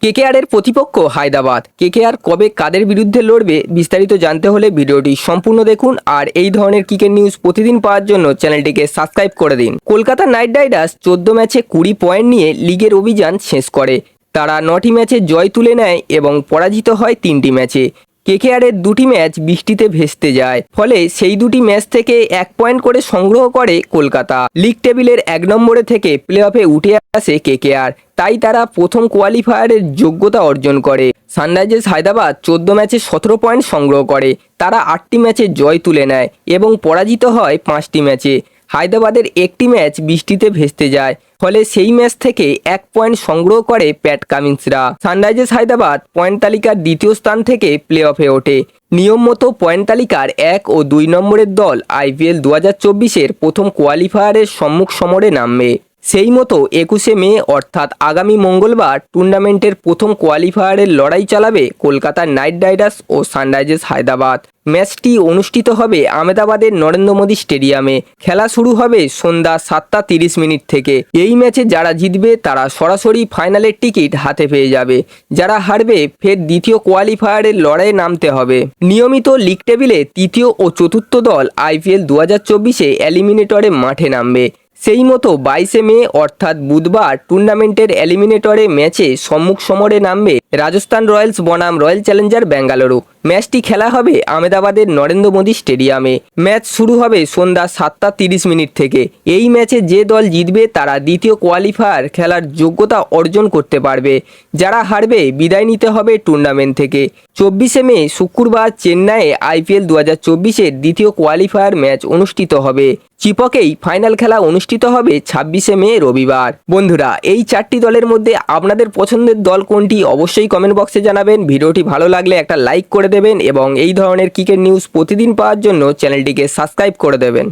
কেকেআরের প্রতিপক্ষ হায়দ্রাবাদ। কেকেআর কবে কাদের বিরুদ্ধে লড়বে বিস্তারিত জানতে হলে ভিডিওটি সম্পূর্ণ দেখুন। আর এই ধরনের ক্রিকেট নিউজ প্রতিদিন পাওয়ার জন্য চ্যানেলটিকে সাবস্ক্রাইব করে দিন। কলকাতা নাইট রাইডার্স 14 ম্যাচে 20 পয়েন্ট নিয়ে লিগের অভিযান শেষ করে। তারা 9টি ম্যাচে জয় তুলে নেয় এবং পরাজিত হয় 3টি ম্যাচে। কেকেআরের 2টি ম্যাচ বৃষ্টিতে ভেস্তে যায়, ফলে সেই 2টি ম্যাচ থেকে 1 পয়েন্ট করে সংগ্রহ করে কলকাতা। লিগ টেবিলের 1 নম্বরে থেকে প্লে অফে উঠে আসে কেকেআর, তাই তারা প্রথম কোয়ালিফায়ারের যোগ্যতা অর্জন করে। সানরাইজার্স হায়দ্রাবাদ 14 ম্যাচে 17 পয়েন্ট সংগ্রহ করে। তারা 8টি ম্যাচে জয় তুলে নেয় এবং পরাজিত হয় 5টি ম্যাচে। হায়দ্রাবাদের একটি ম্যাচ বৃষ্টিতে ভেস্তে যায়, ফলে সেই ম্যাচ থেকে 1 পয়েন্ট সংগ্রহ করে প্যাট কামিন্সরা। সানরাইজার্স হায়দ্রাবাদ পয়েন্ট তালিকার 2য় স্থান থেকে প্লে অফে ওঠে। নিয়ম মতো পয়েন্ট তালিকার 1 ও 2 নম্বরের দল IPL 2024-এর প্রথম কোয়ালিফায়ারের সম্মুখ সমরে নামবে। সেই মতো 21শে মে অর্থাৎ আগামী মঙ্গলবার টুর্নামেন্টের প্রথম কোয়ালিফায়ারের লড়াই চালাবে কলকাতার নাইট রাইডার্স ও সানরাইজার্স হায়দ্রাবাদ। ম্যাচটি অনুষ্ঠিত হবে আহমেদাবাদের নরেন্দ্র মোদী স্টেডিয়ামে। খেলা শুরু হবে সন্ধ্যা 7:30 থেকে। এই ম্যাচে যারা জিতবে তারা সরাসরি ফাইনালের টিকিট হাতে পেয়ে যাবে। যারা হারবে ফের দ্বিতীয় কোয়ালিফায়ারের লড়াইয়ে নামতে হবে। নিয়মিত লিগ টেবিলে 3য় ও 4র্থ দল IPL 2024-এ এলিমিনেটরে মাঠে নামবে। সেই মতো 22শে মে অর্থাৎ বুধবার টুর্নামেন্টের এলিমিনেটরে ম্যাচে সম্মুখ সমরে নামবে রাজস্থান রয়্যালস বনাম রয়্যাল চ্যালেঞ্জার বেঙ্গালুরু। ম্যাচটি খেলা হবে আহমেদাবাদের নরেন্দ্র মোদী স্টেডিয়ামে। ম্যাচ শুরু হবে সন্ধ্যা 7:30 থেকে। এই ম্যাচে যে দল জিতবে তারা দ্বিতীয় কোয়ালিফায়ার খেলার যোগ্যতা অর্জন করতে পারবে। যারা হারবে বিদায় নিতে হবে টুর্নামেন্ট থেকে। 24শে মে শুক্রবার চেন্নাইয়ে IPL 2024-এর দ্বিতীয় কোয়ালিফায়ার ম্যাচ অনুষ্ঠিত হবে। চিপকেই ফাইনাল খেলা অনুষ্ঠিত হবে 26শে মে রবিবার। বন্ধুরা, এই 4টি দলের মধ্যে আপনাদের পছন্দের দল কোনটি অবশ্যই কমেন্ট বক্সে জানাবেন। ভিডিওটি ভালো লাগলে একটা লাইক করে দেবেন এবং এই ধরনের ক্রিকেট নিউজ প্রতিদিন পাওয়ার জন্য চ্যানেলটিকে সাবস্ক্রাইব করে দেবেন।